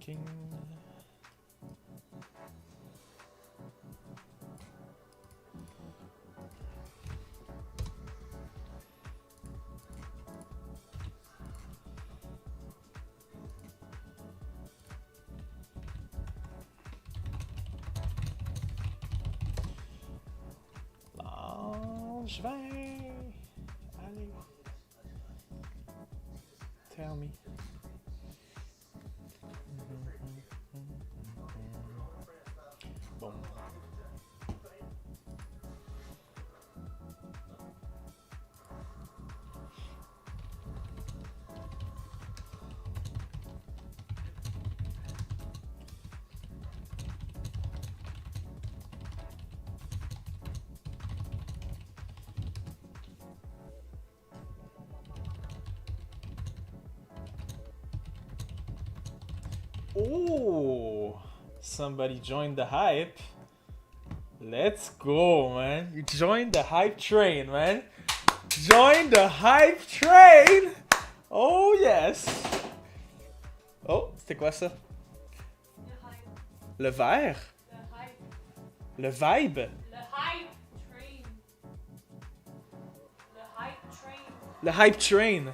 working. Non, je vais. Allez. Tell me. Bon. Oh, somebody joined the hype. Let's go, man. You joined the hype train, man. Join the hype train. Oh, yes. Oh, c'était quoi ça? Le verre? Le vibe? Le hype train. Le hype train. Le hype train.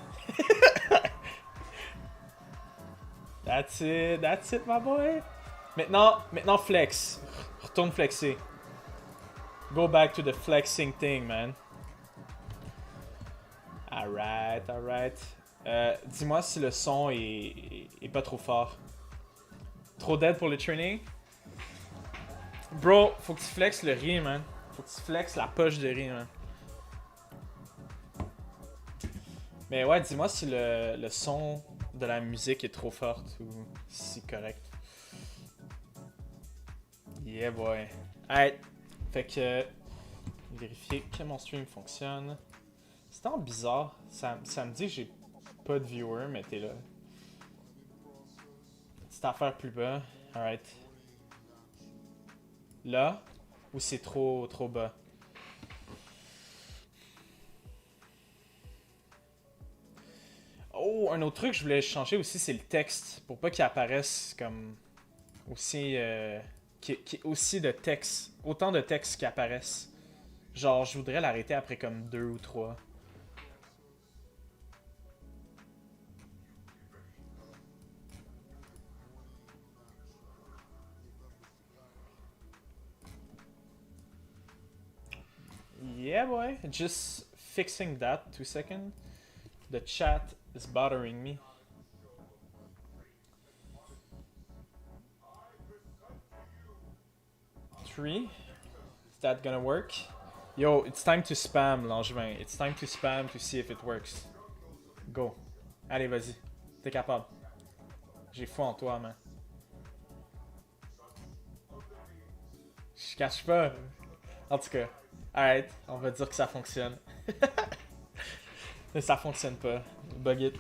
That's it, my boy. Maintenant flex. Retourne flexer. Go back to the flexing thing, man. Alright. Dis-moi si le son est pas trop fort. Trop dead pour le training? Bro, faut que tu flexes le riz, man. Faut que tu flexes la poche de riz, man. Mais ouais, dis-moi si le son de la musique est trop forte ou si c'est correct. Yeah, boy. Alright. Fait que... vérifier que mon stream fonctionne. C'est tant bizarre. Ça me dit que j'ai pas de viewer, mais t'es là. Petite affaire plus bas. Alright. Là? Ou c'est trop bas? Oh, un autre truc que je voulais changer aussi, c'est le texte. Pour pas qu'il apparaisse comme... aussi... qu'il y ait aussi de texte. Autant de textes qui apparaissent. Genre, je voudrais l'arrêter après comme 2 ou 3. Yeah, boy. Just fixing that. 2 seconds. The chat is bothering me. Three. Is that gonna work? Yo, it's time to spam, Langevin. It's time to spam to see if it works. Go. Allez, vas-y. T'es capable. J'ai foi en toi, man. Je cache pas. En tout cas. Alright, on va dire que ça fonctionne. Mais ça fonctionne pas. Bug it.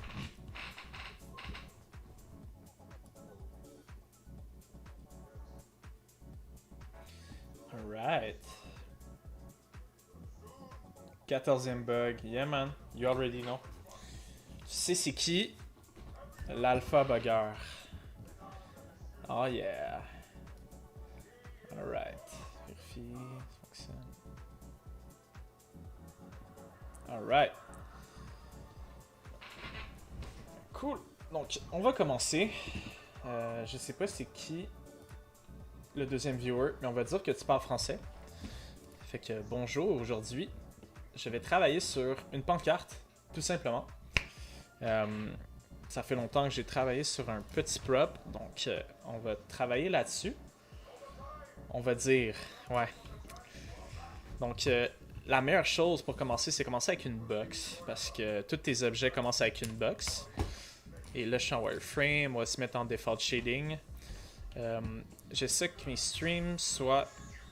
Alright. 14e bug. Yeah, man. You already know. Tu sais c'est qui? L'alpha bugger. Oh yeah. Alright. Vérifie. Ça fonctionne. Alright. Cool. Donc, on va commencer. Je sais pas c'est qui le deuxième viewer, mais on va dire que tu parles français. Fait que bonjour, aujourd'hui, je vais travailler sur une pancarte, tout simplement. Ça fait longtemps que j'ai travaillé sur un petit prop, donc on va travailler là-dessus. On va dire, ouais. Donc, la meilleure chose pour commencer, c'est commencer avec une box, parce que tous tes objets commencent avec une box. Et là, je suis en wireframe, on va se mettre en default shading. J'essaie que mes streams soient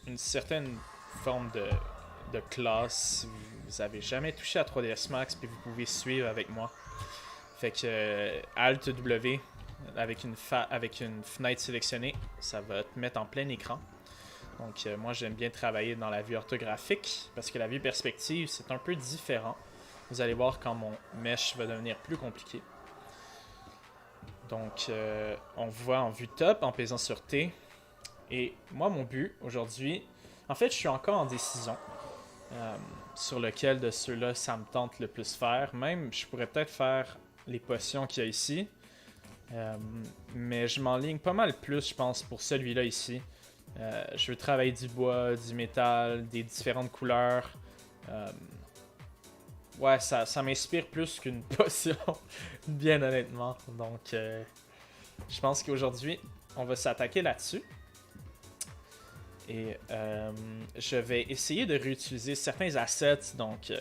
une certaine forme de classe. Si vous avez jamais touché à 3ds Max, puis vous pouvez suivre avec moi. Fait que Alt W avec une fenêtre sélectionnée, ça va te mettre en plein écran. Donc moi j'aime bien travailler dans la vue orthographique parce que la vue perspective c'est un peu différent. Vous allez voir quand mon mesh va devenir plus compliqué. Donc, on voit en vue top en pesant sur T. Et moi, mon but aujourd'hui, en fait, je suis encore en décision sur lequel de ceux-là ça me tente le plus faire. Même, je pourrais peut-être faire les potions qu'il y a ici. Mais je m'enligne pas mal plus, je pense, pour celui-là ici. Je veux travailler du bois, du métal, des différentes couleurs. Ouais, ça m'inspire plus qu'une potion, bien honnêtement. Donc, je pense qu'aujourd'hui, on va s'attaquer là-dessus. Et je vais essayer de réutiliser certains assets, donc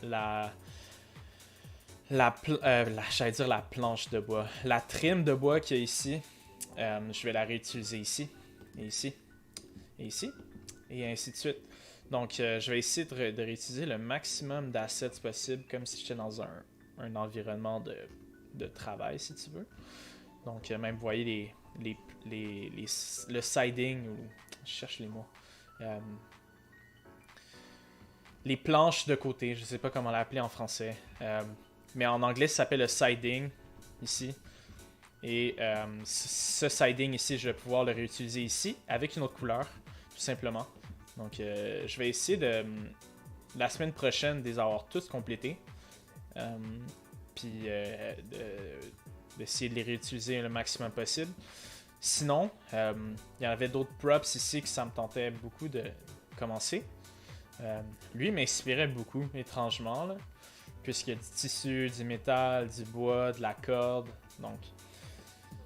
j'allais dire la planche de bois, la trim de bois qu'il y a ici, je vais la réutiliser ici, et ici, et ici, et ainsi de suite. Donc je vais essayer de réutiliser le maximum d'assets possible, comme si j'étais dans un environnement de travail, si tu veux. Donc même, vous voyez le siding, ou je cherche les mots. Les planches de côté, je sais pas comment l'appeler en français. Mais en anglais, ça s'appelle le siding, ici. Et ce siding ici, je vais pouvoir le réutiliser ici, avec une autre couleur, tout simplement. Donc, je vais essayer la semaine prochaine, de les avoir tous complétés. Puis, d'essayer de les réutiliser le maximum possible. Sinon, il y en avait d'autres props ici que ça me tentait beaucoup de commencer. Lui m'inspirait beaucoup, étrangement, là, puisqu'il y a du tissu, du métal, du bois, de la corde. Donc,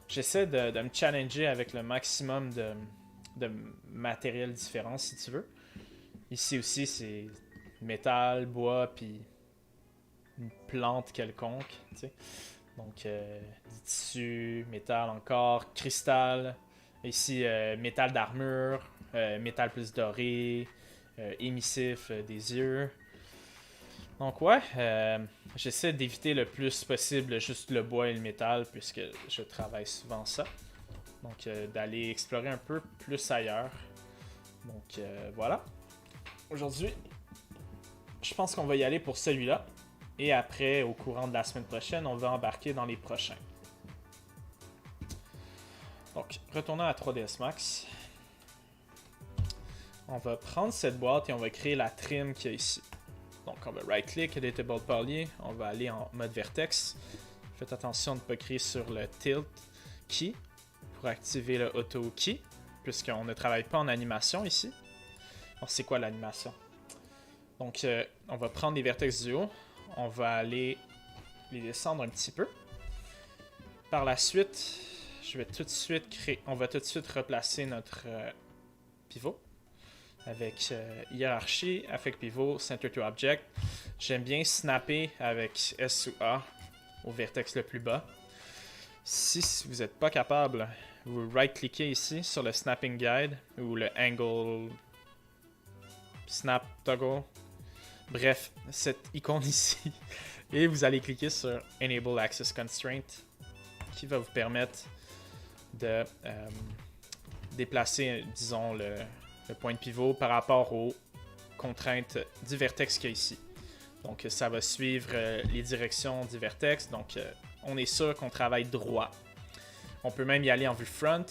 j'essaie de me challenger avec le maximum de matériel différent, si tu veux. Ici aussi, c'est métal, bois, puis une plante quelconque, tu sais. Donc, du tissu, métal encore, cristal. Ici, métal d'armure, métal plus doré, émissif des yeux. Donc, ouais, j'essaie d'éviter le plus possible juste le bois et le métal, puisque je travaille souvent ça. Donc, d'aller explorer un peu plus ailleurs. Donc, voilà. Aujourd'hui, je pense qu'on va y aller pour celui-là. Et après, au courant de la semaine prochaine, on va embarquer dans les prochains. Donc, retournons à 3ds Max. On va prendre cette boîte et on va créer la trim qu'il y a ici. Donc, on va right-click, Editable Poly. On va aller en mode vertex. Faites attention de ne pas créer sur le tilt key pour activer le auto key, puisqu'on ne travaille pas en animation ici. Donc, c'est quoi l'animation? Donc, on va prendre les vertex du haut. On va aller les descendre un petit peu. Par la suite, on va tout de suite replacer notre pivot avec hiérarchie, affect pivot, center to object. J'aime bien snapper avec S ou A au vertex le plus bas. Si vous n'êtes pas capable, vous right-cliquez ici sur le snapping guide ou le angle snap toggle. Bref, cette icône ici. Et vous allez cliquer sur Enable Access Constraint qui va vous permettre de déplacer, disons, le point de pivot par rapport aux contraintes du vertex qu'il y a ici. Donc, ça va suivre les directions du vertex. Donc, on est sûr qu'on travaille droit. On peut même y aller en vue front,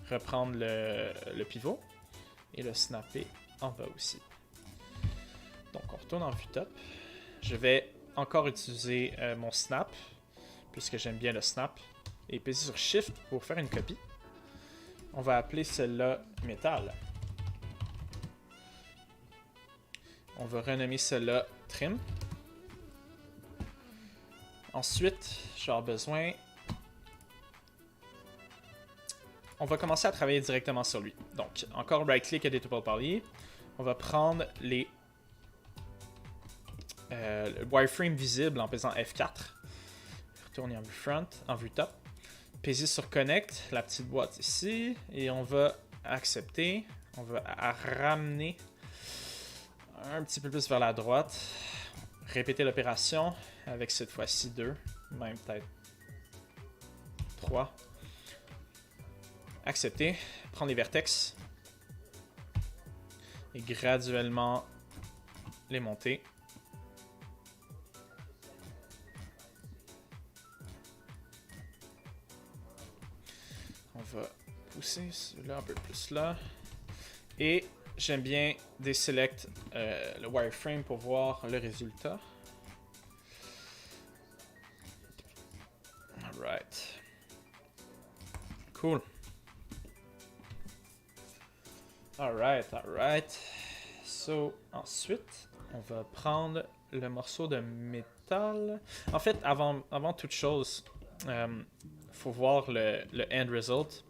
reprendre le pivot et le snapper en bas aussi. Donc, on retourne en vue top. Je vais encore utiliser mon snap, puisque j'aime bien le snap, et peser sur Shift pour faire une copie. On va appeler celle-là métal. On va renommer celle-là trim. Ensuite, je vais avoir besoin... On va commencer à travailler directement sur lui. Donc, encore right-click Editable Poly. On va prendre le wireframe visible en pesant F4. Retourner en vue front, en vue top. Peser sur Connect, la petite boîte ici. Et on va accepter. On va ramener un petit peu plus vers la droite. Répéter l'opération avec cette fois-ci 2. Même peut-être 3. Accepter. Prendre les vertex. Et graduellement les monter. pousser celui-là un peu plus là. Et j'aime bien déselect le wireframe pour voir le résultat. Alright. Cool. Alright. So, ensuite, on va prendre le morceau de métal. En fait, avant toute chose, faut voir le end result.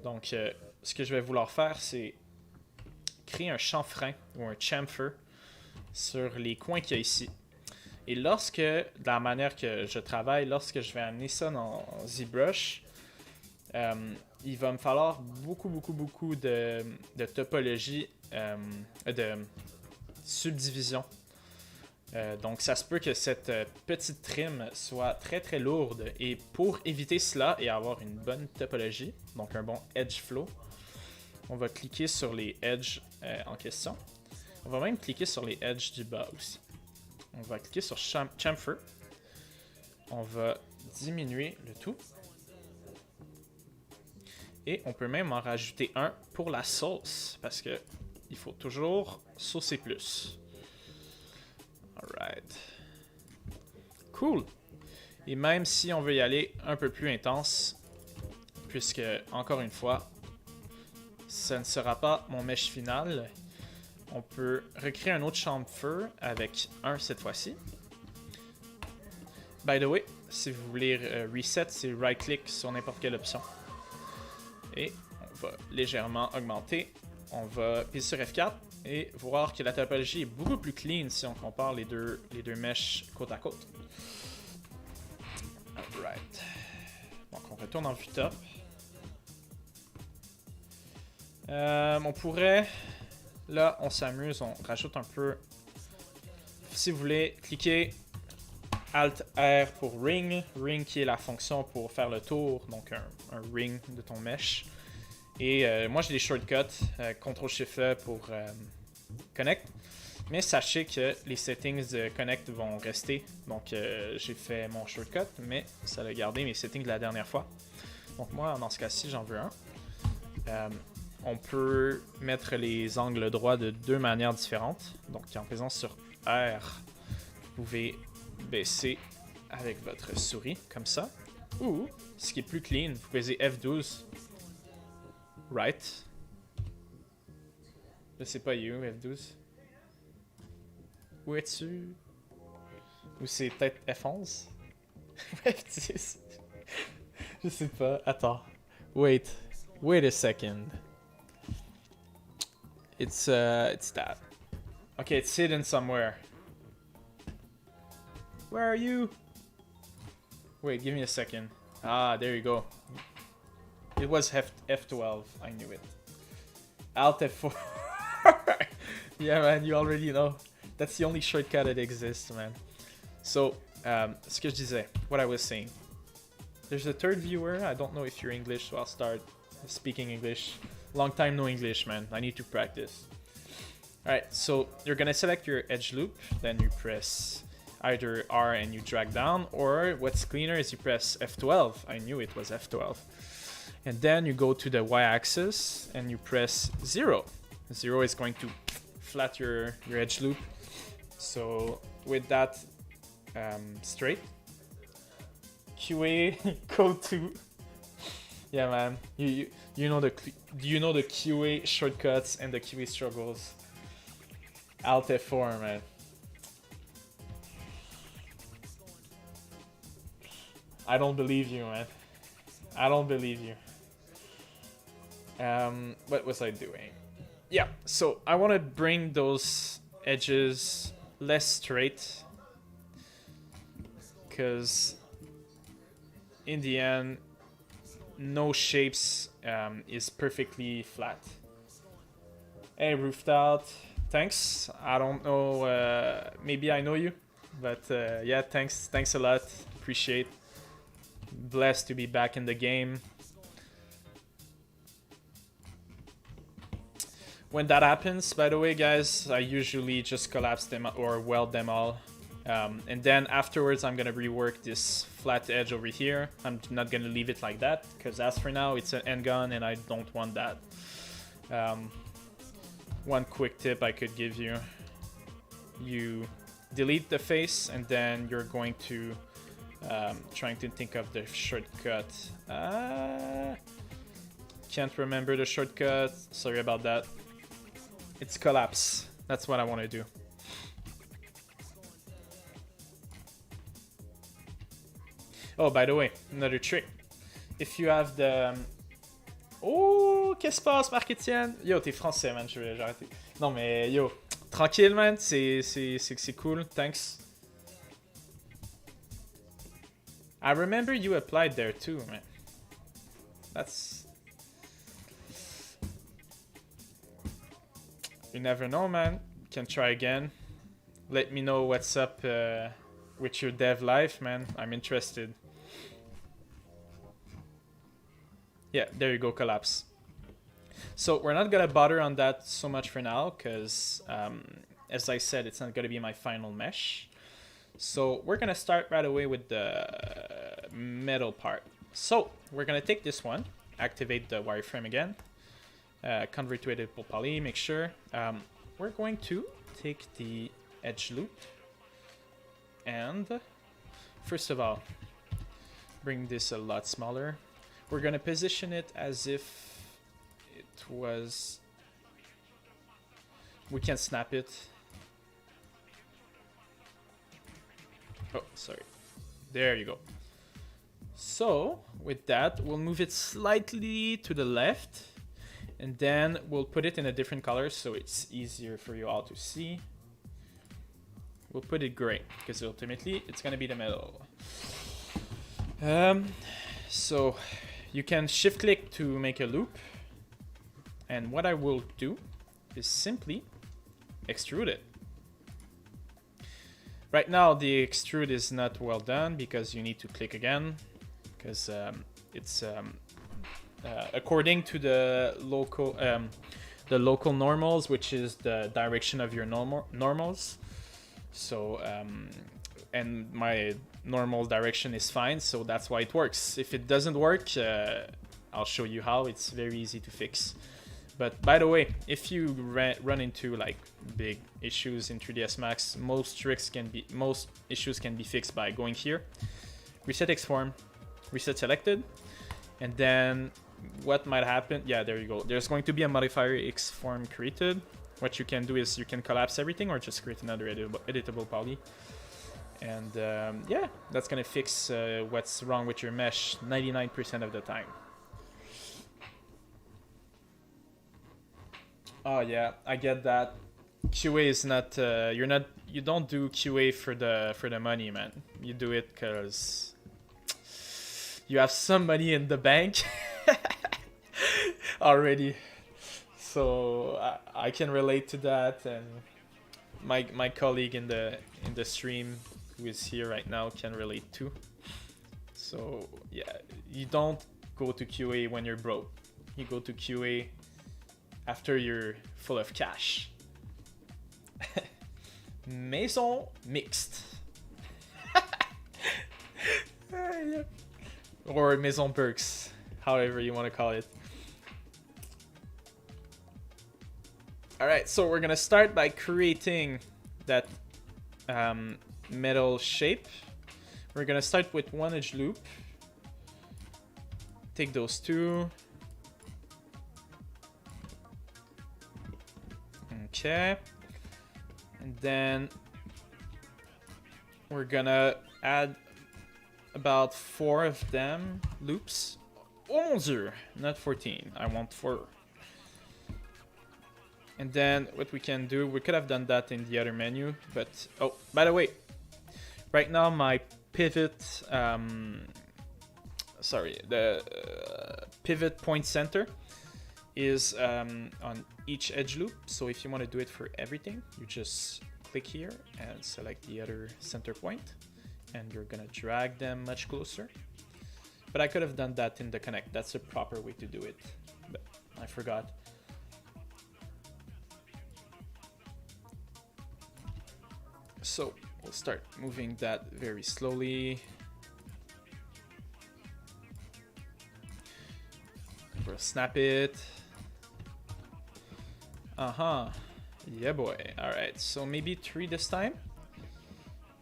Donc, ce que je vais vouloir faire, c'est créer un chanfrein ou un chamfer sur les coins qu'il y a ici. Et lorsque, de la manière que je travaille, lorsque je vais amener ça dans ZBrush, il va me falloir beaucoup de topologie, de subdivision. Donc ça se peut que cette petite trim soit très lourde, et pour éviter cela et avoir une bonne topologie, donc un bon edge flow, on va cliquer sur les edges en question. On va même cliquer sur les edges du bas aussi. On va cliquer sur chamfer. On va diminuer le tout. Et on peut même en rajouter un pour la sauce, parce que il faut toujours saucer plus. Alright. Cool. Et même si on veut y aller un peu plus intense, puisque, encore une fois, ça ne sera pas mon mesh final, on peut recréer un autre chamfer avec un cette fois-ci. By the way, si vous voulez reset, c'est right-click sur n'importe quelle option. Et on va légèrement augmenter. On va appuyer sur F4 et voir que la topologie est beaucoup plus clean si on compare les deux meshes côte à côte. Alright. Donc on retourne en vue top. On pourrait... Là, on s'amuse, on rajoute un peu... Si vous voulez, cliquez Alt-R pour Ring. Ring qui est la fonction pour faire le tour, donc un ring de ton mesh. Et moi, j'ai des shortcuts, Ctrl-Shift-E pour Connect. Mais sachez que les settings de Connect vont rester. Donc, j'ai fait mon shortcut, mais ça a gardé mes settings de la dernière fois. Donc moi, dans ce cas-ci, j'en veux un. On peut mettre les angles droits de deux manières différentes. Donc, en faisant sur R, vous pouvez baisser avec votre souris, comme ça. Ou, ce qui est plus clean, vous pouvez F12. Right. Je sais pas, où F12. Où es-tu? Ou c'est peut-être F11? F10? Je sais pas. Attends. Wait a second. It's that. Okay, it's hidden somewhere. Where are you? Wait, give me a second. Ah, there you go. It was F12. I knew it. Alt F4. Yeah, man, you already know. That's the only shortcut that exists, man. So, ce que je disais, what I was saying. There's a third viewer. I don't know if you're English, so I'll start speaking English. Long time no English, man. I need to practice. Alright, so you're gonna select your edge loop, then you press either R and you drag down, or what's cleaner is you press F12. I knew it was F12. And then you go to the y-axis and you press 0. 0 is going to flat your edge loop. So with that straight, QA code 2. Yeah, man. You know the QA shortcuts and the QA struggles. Alt F4, man. I don't believe you, man. I don't believe you. What was I doing? Yeah, so I want to bring those edges less straight, because in the end, no shapes is perfectly flat. Hey, roofed out. Thanks. I don't know. Maybe I know you, but yeah, thanks a lot. Appreciate. Blessed to be back in the game. When that happens, by the way, guys, I usually just collapse them or weld them all. And then afterwards, I'm gonna rework this flat edge over here. I'm not gonna leave it like that, because as for now, it's an endgun and I don't want that. One quick tip I could give you. You delete the face and then you're going to, trying to think of the shortcut. Can't remember the shortcut, sorry about that. It's collapse, that's what I want to do. Oh, by the way, another trick. If you have the... Oh, qu'est-ce qui se passe, Marc-Étienne? Yo, t'es français, man, j'ai arrêté. Non, mais yo, tranquille, man, c'est cool, thanks. I remember you applied there too, man. That's... You never know, man. You can try again. Let me know what's up with your dev life, man. I'm interested. Yeah, there you go, collapse. So we're not gonna bother on that so much for now, because as I said, it's not gonna be my final mesh. So we're gonna start right away with the metal part. So we're gonna take this one, activate the wireframe again, convert to editable poly, make sure. We're going to take the edge loop and first of all, bring this a lot smaller. We're gonna position it as if it was... We can snap it. Oh, sorry. There you go. So, with that, we'll move it slightly to the left. And then we'll put it in a different color so it's easier for you all to see. We'll put it gray, because ultimately it's gonna be the middle. So you can shift click to make a loop. And what I will do is simply extrude it. Right now the extrude is not well done because you need to click again, because it's according to the local normals, which is the direction of your normals. So and my normal direction is fine, so that's why it works. If it doesn't work, I'll show you how. It's very easy to fix. But by the way, if you run into like big issues in 3ds Max, most issues can be fixed by going here, reset Xform, reset selected, and then what might happen? Yeah, there you go. There's going to be a modifier Xform created. What you can do is you can collapse everything or just create another editable poly. And yeah, that's gonna fix what's wrong with your mesh 99% of the time. Oh yeah, I get that. QA is not you don't do QA for the money, man. You do it because you have some money in the bank already. So I can relate to that, and my colleague in the stream who is here right now can relate too. So yeah, you don't go to QA when you're broke. You go to QA after you're full of cash. Maison mixed. Or Maison Burks, however you want to call it. Alright, so we're gonna start by creating that metal shape. We're gonna start with one edge loop. Take those two. Okay. And then we're gonna add about 4 of them loops. Oh mon Dieu, not 14. I want 4. And then what we can do, we could have done that in the other menu, but oh, by the way, right now my pivot, the pivot point center is on each edge loop. So if you want to do it for everything, you just click here and select the other center point, and you're gonna drag them much closer. But I could have done that in the connect. That's the proper way to do it, but I forgot. So We'll start moving that very slowly. We'll snap it. Uh-huh. Yeah, boy. Alright, so maybe 3 this time.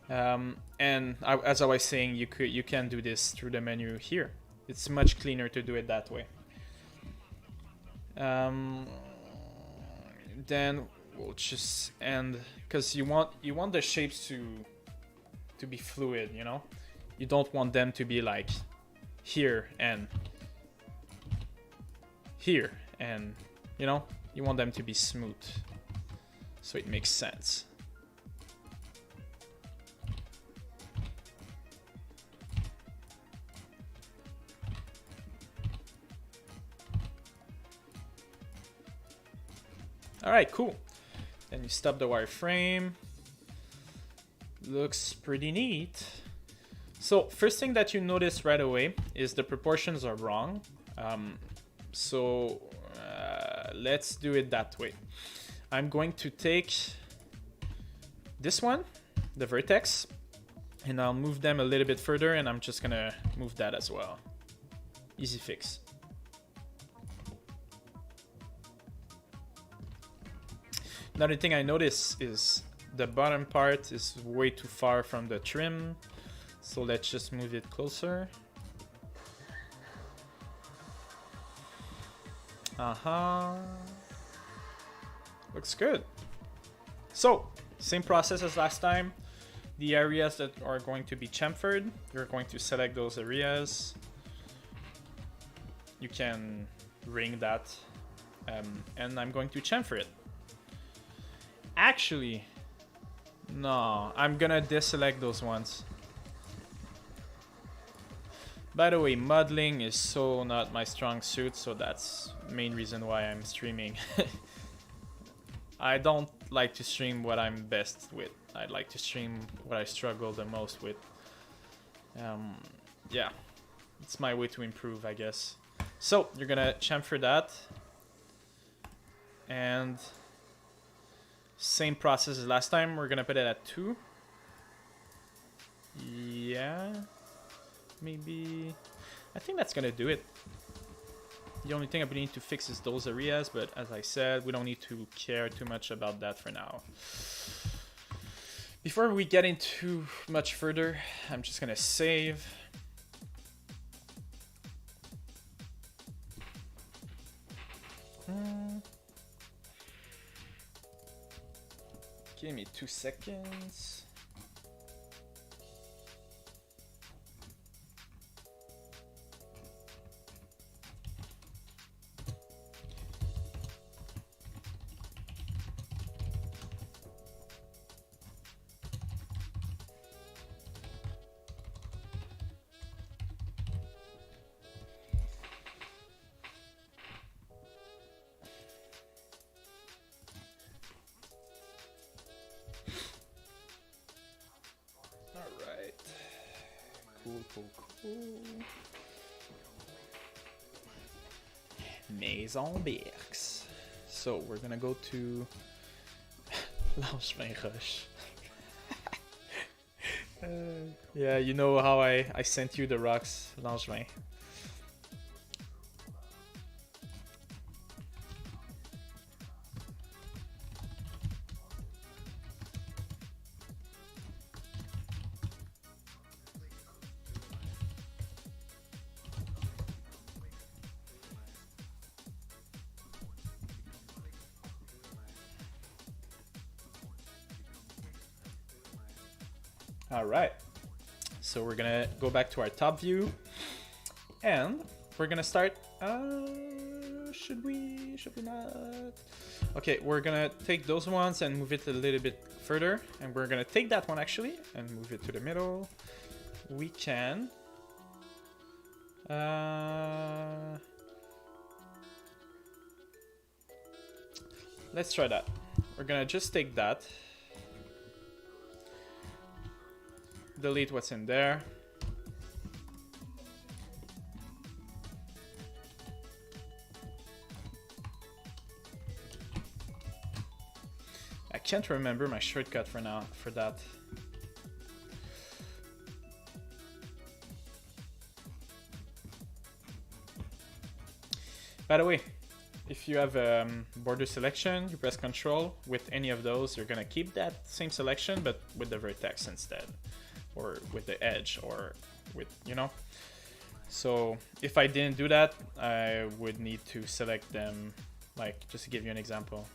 As I was saying, you can do this through the menu here. It's much cleaner to do it that way. Then we'll just end, because you want the shapes to be fluid, you know? You don't want them to be like here and here, and you know, you want them to be smooth, so it makes sense. All right, cool. Then you stop the wireframe. Looks pretty neat. So first thing that you notice right away is the proportions are wrong. Let's do it that way. I'm going to take this one, the vertex, and I'll move them a little bit further, and I'm just gonna move that as well. Easy fix. Another thing I notice is the bottom part is way too far from the trim, so let's just move it closer. Looks good. So, same process as last time. The areas that are going to be chamfered, you're going to select those areas. You can ring that, and I'm going to chamfer it. Actually, no, I'm gonna deselect those ones. By the way, modeling is so not my strong suit, so that's the main reason why I'm streaming. I don't like to stream what I'm best with. I'd like to stream what I struggle the most with. Yeah, it's my way to improve, I guess. So, you're gonna chamfer that. And same process as last time. We're gonna put it at 2. Yeah. Maybe. I think that's gonna do it. The only thing I need to fix is those areas, but as I said, we don't need to care too much about that for now. Before we get into much further, I'm just gonna save. Give me 2 seconds. Cool. Maison Birks. So we're gonna go to Langevin Roche. Yeah, you know how I sent you the rocks, Langevin. All right, so we're gonna go back to our top view, and we're gonna start. Should we not? Okay, we're gonna take those ones and move it a little bit further, and we're gonna take that one actually and move it to the middle. We can. Let's try that. We're gonna just take that. Delete what's in there. I can't remember my shortcut for now for that. By the way, if you have border selection, you press Control. With any of those, you're gonna keep that same selection, but with the vertex instead, or with the edge, or with, you know. So if I didn't do that, I would need to select them, like, just to give you an example.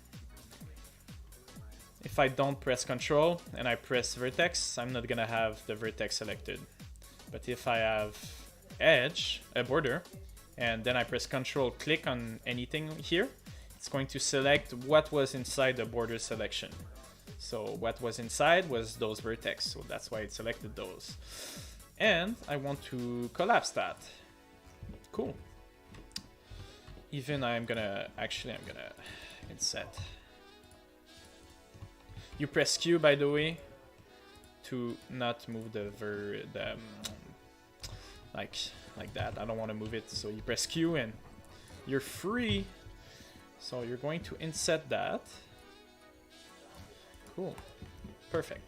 If I don't press Control and I press vertex, I'm not gonna have the vertex selected. But if I have edge, a border, and then I press Control, click on anything here, it's going to select what was inside the border selection. So what was inside was those vertex, so that's why it selected those. And I want to collapse that. Cool. Even I'm gonna inset. You press Q, by the way, to not move the like that. I don't want to move it, so you press Q and you're free. So you're going to inset that. Cool. Perfect.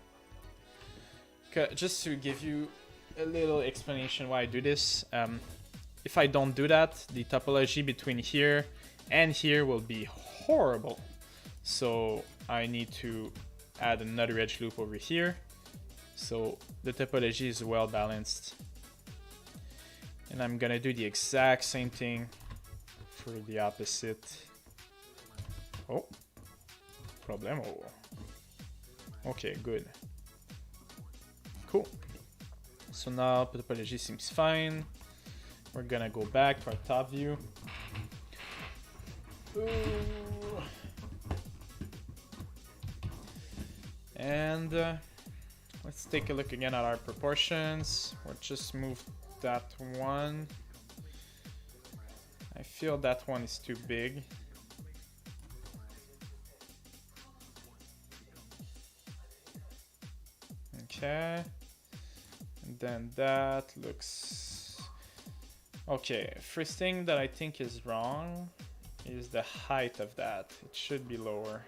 Okay, just to give you a little explanation why I do this. If I don't do that, the topology between here and here will be horrible. So I need to add another edge loop over here. So the topology is well balanced. And I'm gonna do the exact same thing for the opposite. Oh, problemo. Okay, good. Cool. So now the topology seems fine. We're gonna go back to our top view. Ooh. And let's take a look again at our proportions. We'll just move that one. I feel that one is too big. Okay. And then that looks... Okay, first thing that I think is wrong is the height of that. It should be lower.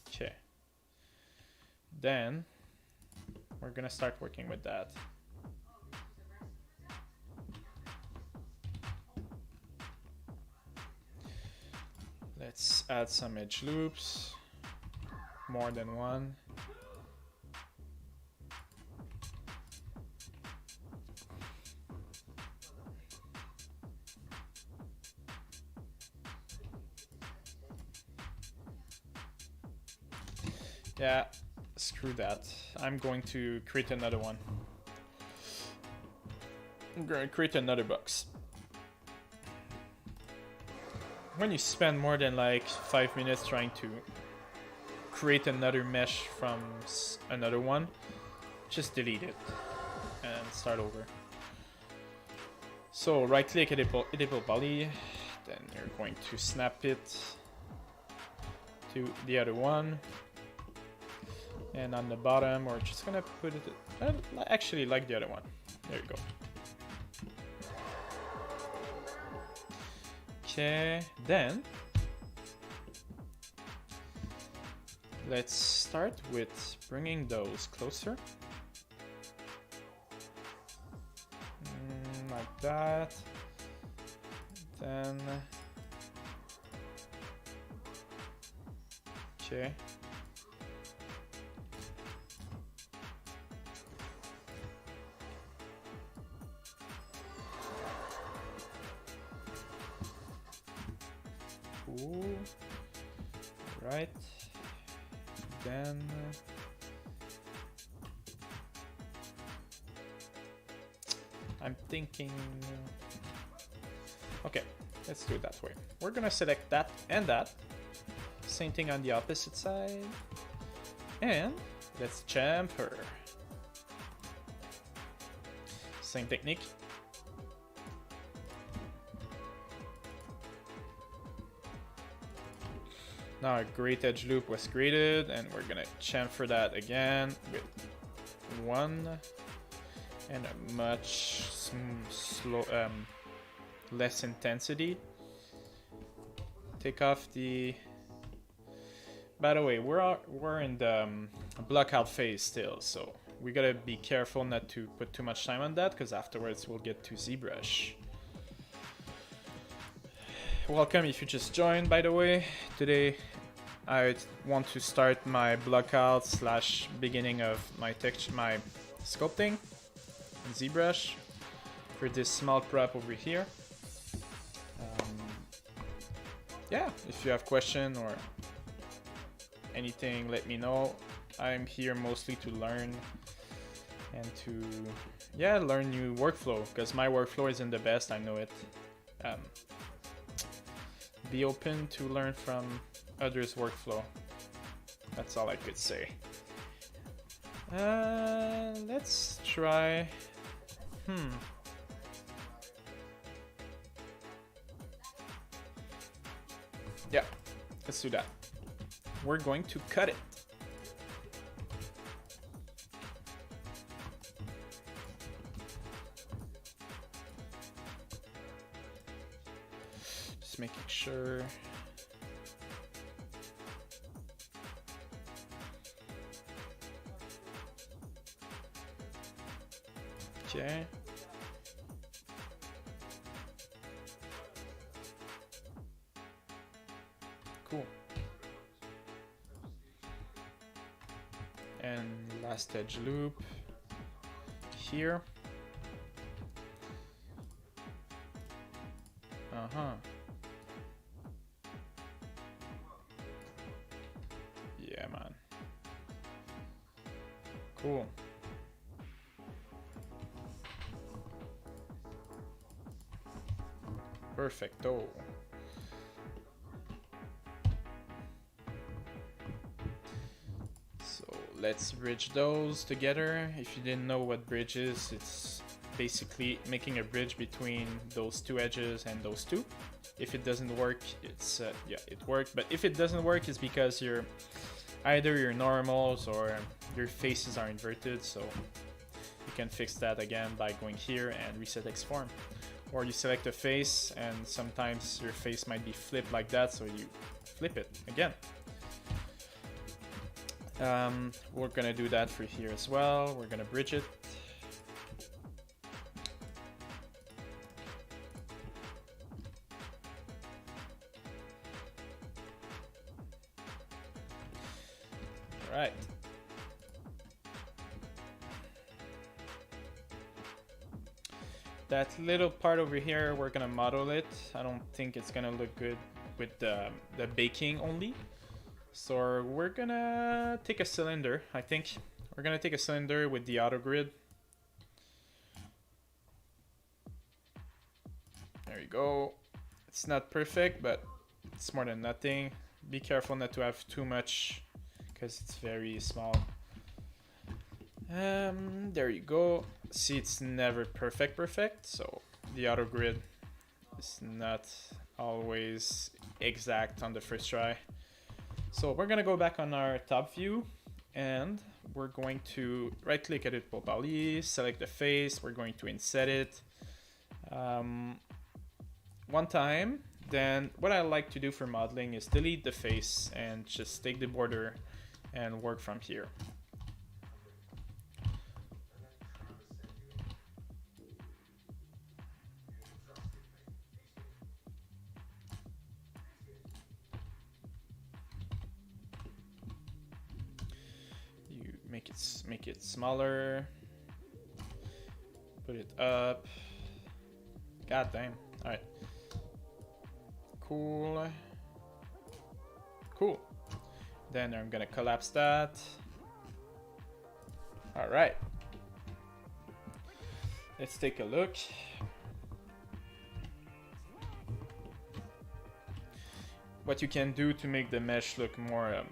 Okay. Then we're gonna start working with that. Let's add some edge loops, more than one. Yeah, screw that. I'm going to create another one. I'm going to create another box. When you spend more than like 5 minutes trying to create another mesh from another one, just delete it and start over. So right click editable poly, then you're going to snap it to the other one. And on the bottom, we're just gonna put it actually like the other one. There you go. Okay, then let's start with bringing those closer. Like that. Then okay. Cool. Right. Then I'm thinking, okay, let's do it that way. We're gonna select that and that. Same thing on the opposite side. And let's chamfer. Same technique. Now a great edge loop was created, and we're gonna chamfer that again with one and a much less intensity. Take off the. By the way, we're in the block out phase still, so we gotta be careful not to put too much time on that, because afterwards we'll get to ZBrush. welcome if you just joined, by the way. Today I want to start my blockout slash beginning of my my sculpting in ZBrush for this small prop over here. Yeah, if you have question or anything, let me know. I'm here mostly to learn and to learn new workflow, because my workflow isn't the best, I know it. Be open to learn from others' workflow. That's all I could say. Let's try. Yeah, let's do that. We're going to cut it. Just making sure. Okay. Cool. And last edge loop here. Yeah, man. Cool. Perfecto. So let's bridge those together. If you didn't know what bridge is, it's basically making a bridge between those two edges and those two. If it doesn't work, it's yeah, it worked. But if it doesn't work, it's because either your normals or your faces are inverted. So you can fix that again by going here and reset X form. Or you select a face and sometimes your face might be flipped like that, so you flip it again. We're gonna do that for here as well. We're gonna bridge it. All right. That little part over here, we're gonna model it. I don't think it's gonna look good with the baking only. So we're gonna take a cylinder, I think. We're gonna take a cylinder with the auto grid. There you go. It's not perfect, but it's more than nothing. Be careful not to have too much, because it's very small. There you go. See, it's never perfect, so the auto grid is not always exact on the first try. So we're gonna go back on our top view and we're going to right click Edit Poly, select the face, we're going to inset it one time. Then what I like to do for modeling is delete the face and just take the border and work from here. Make it smaller. Put it up. God damn. All right. Cool. Cool. Then I'm gonna collapse that. All right. Let's take a look. What you can do to make the mesh look more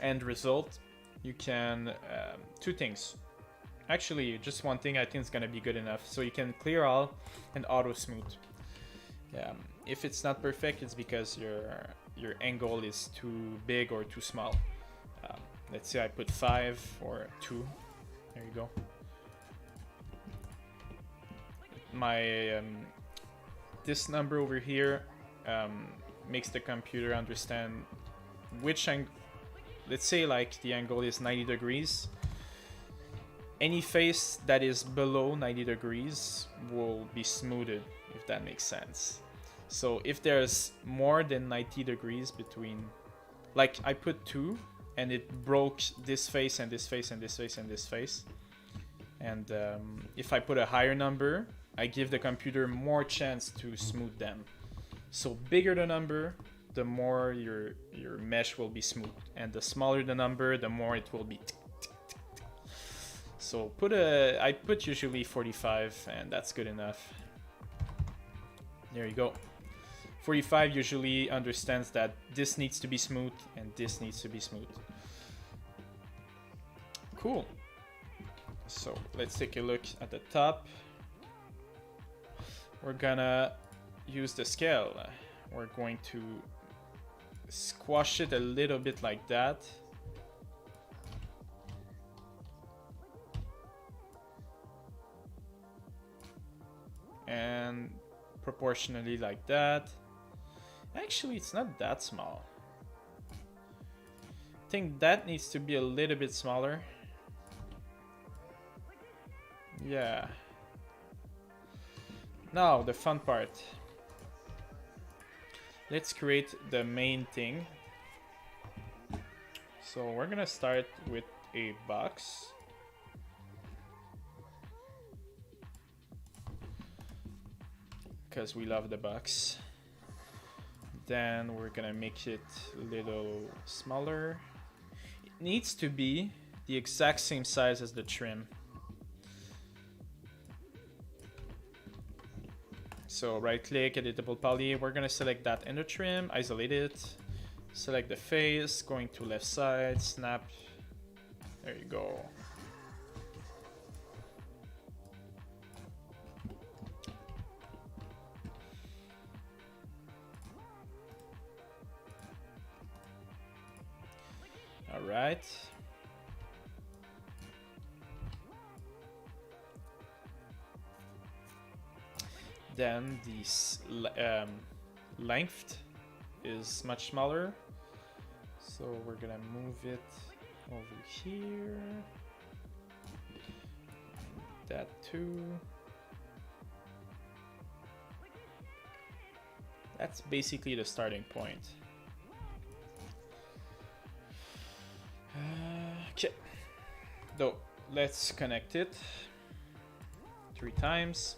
end result. You can, two things. Actually, just one thing I think is gonna be good enough. So you can clear all and auto smooth. If it's not perfect, it's because your angle is too big or too small. Let's say I put 5 or 2. There you go. My this number over here makes the computer understand which angle. Let's say like the angle is 90 degrees. Any face that is below 90 degrees will be smoothed, if that makes sense. So if there's more than 90 degrees between, like I put 2 and it broke this face and this face and this face and this face. And if I put a higher number, I give the computer more chance to smooth them. So bigger the number, the more your mesh will be smooth, and the smaller the number, the more it will be. So I put usually 45, and that's good enough. There you go. 45 usually understands that this needs to be smooth and this needs to be smooth. Cool. So let's take a look at the top. We're gonna use the scale. We're going to squash it a little bit like that. And proportionally like that. Actually, it's not that small. I think that needs to be a little bit smaller. Yeah. Now, the fun part. Let's create the main thing. So we're gonna start with a box. Because we love the box. Then we're gonna make it a little smaller. It needs to be the exact same size as the trim. So right click, editable poly, we're gonna select that in the trim, isolate it, select the face, going to left side, snap, there you go. All right. Then the length is much smaller. So we're gonna move it over here. That too. That's basically the starting point. Okay. So let's connect it 3 times.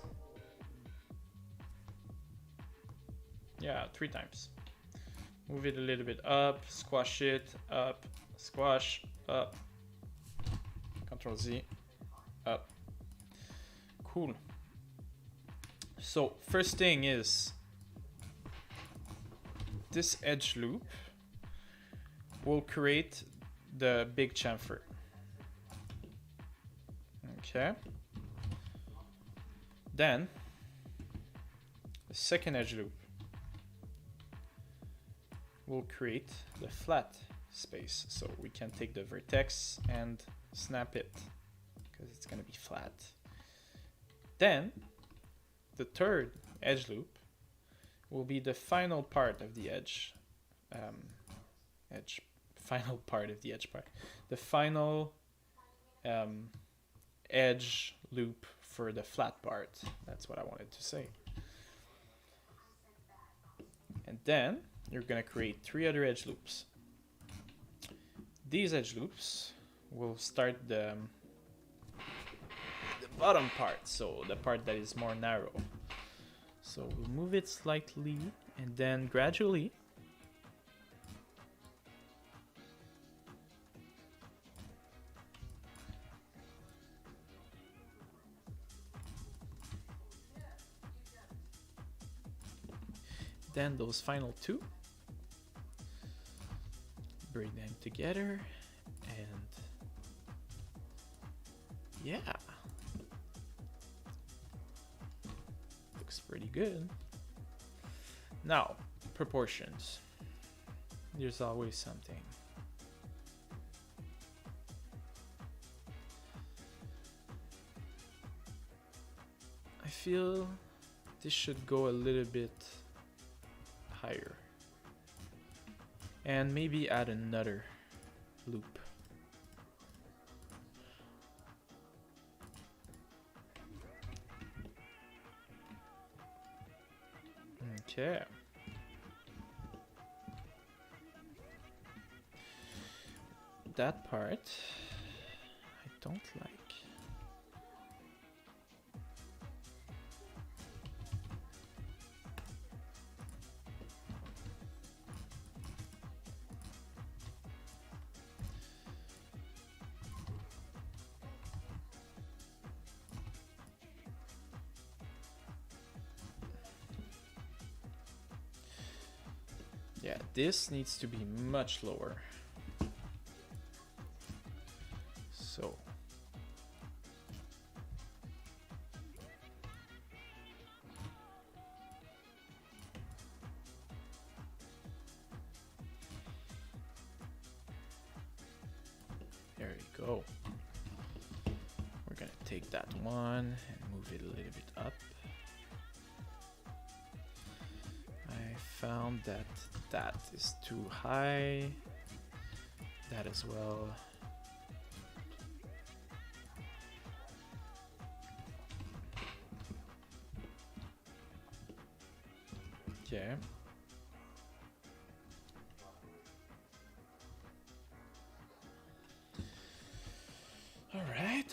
Yeah, 3 times. Move it a little bit up, squash it, up, squash, up. Control Z, up. Cool. So first thing is this edge loop will create the big chamfer. Okay. Then the second edge loop will create the flat space. So we can take the vertex and snap it because it's going to be flat. Then the third edge loop will be the final part of the edge. Final part of the edge part. The final edge loop for the flat part. That's what I wanted to say. And then you're going to create 3 other edge loops. These edge loops will start the bottom part, so the part that is more narrow. So we'll move it slightly and then gradually then those final 2, bring them together, and yeah, looks pretty good. Now, proportions. There's always something. I feel this should go a little bit higher. And maybe add another loop. Okay. That part I don't like. Yeah, this needs to be much lower. So. There you go. We're gonna take that one and move it a little bit up. I found that that is too high. That as well. Okay. All right.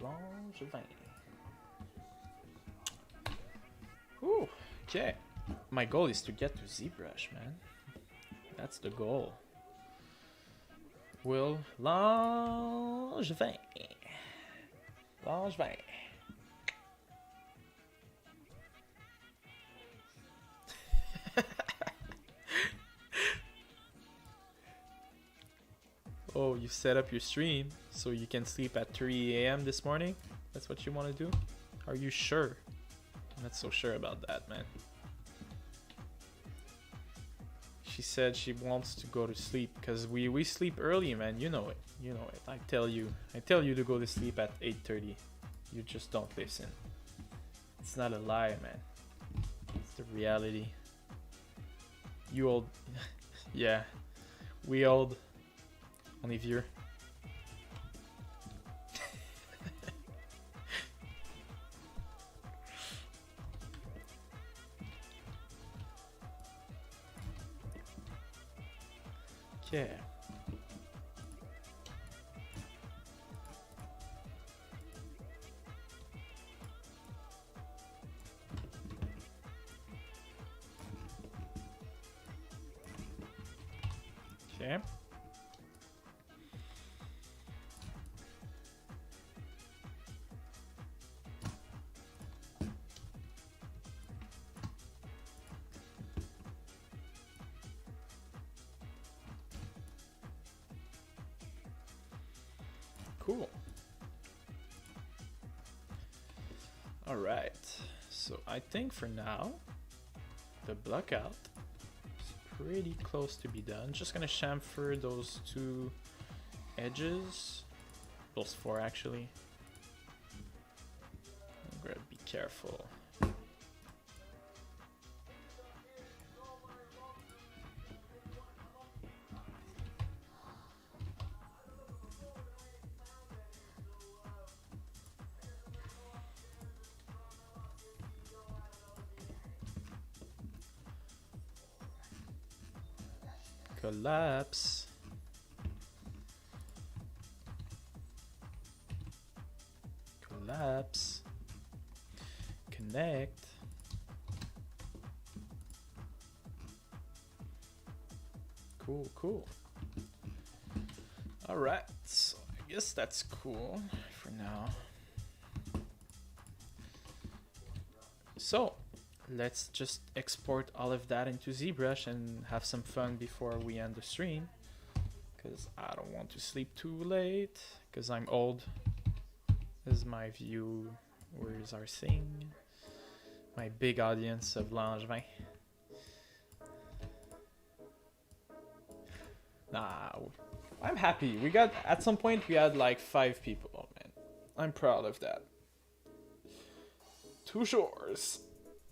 Langevin. Ooh, okay. My goal is to get to ZBrush, man. That's the goal. Will Langevin. Langevin. Oh, you set up your stream so you can sleep at 3 a.m. this morning? That's what you want to do? Are you sure? I'm not so sure about that, man. She said she wants to go to sleep because we sleep early, man. You know it. You know it. I tell you to go to sleep at 8:30. You just don't listen. It's not a lie, man. It's the reality. You old. Yeah. We old. Only viewer. Okay. Okay. Cool. All right. So I think for now, the blockout is pretty close to be done. Just gonna chamfer those two edges, those four actually. I'm gonna be careful. Collapse. Collapse. Connect. Cool, cool. All right, so I guess that's cool for now. So let's just export all of that into ZBrush and have some fun before we end the stream. Because I don't want to sleep too late. Because I'm old. As my viewers are saying. My big audience of Langevin. Nah, I'm happy. We got, at some point we had like 5 people. Oh man, I'm proud of that. 2 shores.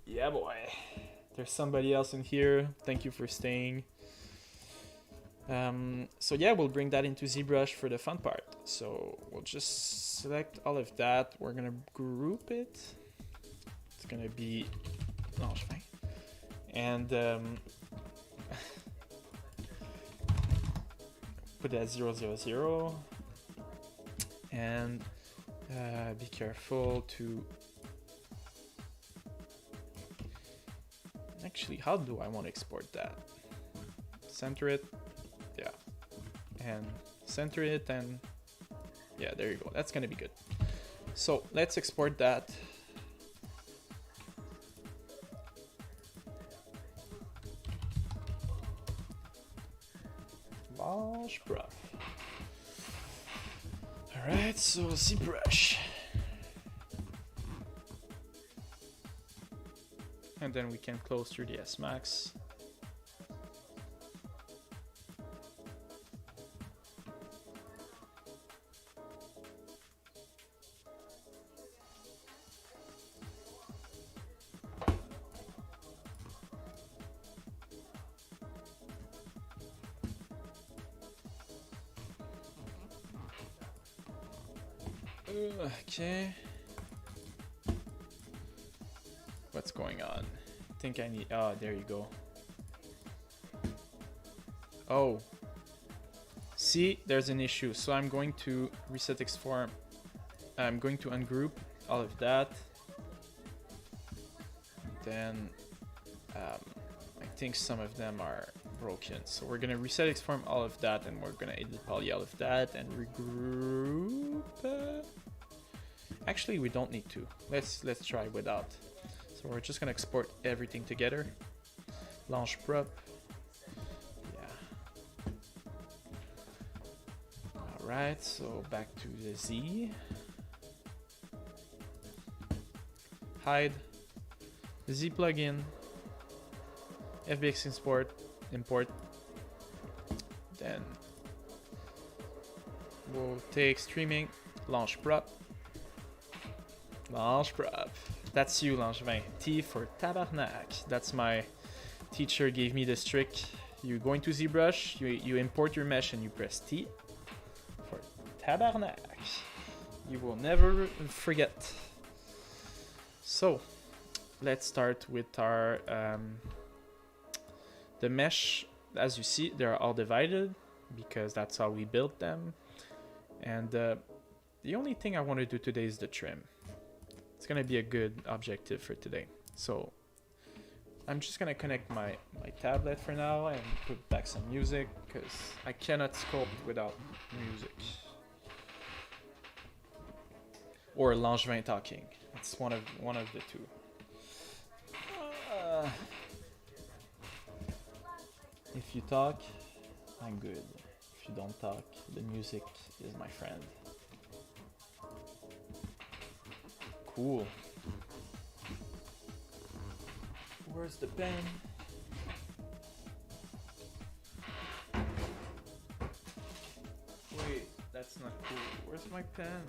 Yeah, boy. There's somebody else in here. Thank you for staying. So yeah, we'll bring that into ZBrush for the fun part. So we'll just select all of that. We're gonna group it. It's gonna be Langevin. And put that 0, 0, 0. And be careful to... Actually, how do I want to export that? Center it. Yeah. And center it, and yeah, there you go. That's gonna be good. So let's export that. Large brush. Alright, so ZBrush. And then we can close through the S-Max. Okay. What's going on? I think I need... Oh, there you go. Oh. See, there's an issue. So I'm going to reset Xform. I'm going to ungroup all of that. Then I think some of them are broken. So we're gonna reset Xform all of that, and we're gonna edit poly all of that and regroup. Actually, we don't need to. Let's try without. So we're just gonna export everything together. Launch prop. Yeah. All right. So back to the Z. Hide. The Z plugin. FBX import. Then we'll take streaming. Launch prop. Launch prop. That's you, Langevin. T for tabarnak. That's my teacher gave me this trick. You go into ZBrush, you import your mesh, and you press T for tabarnak. You will never forget. So let's start with our the mesh. As you see, they're all divided because that's how we built them. And the only thing I want to do today is the trim. It's gonna be a good objective for today. So I'm just gonna connect my tablet for now and put back some music because I cannot sculpt without music. Or Langevin talking. It's one of the two. If you talk, I'm good. If you don't talk, the music is my friend. Cool. Where's the pen? Wait, that's not cool. Where's my pen?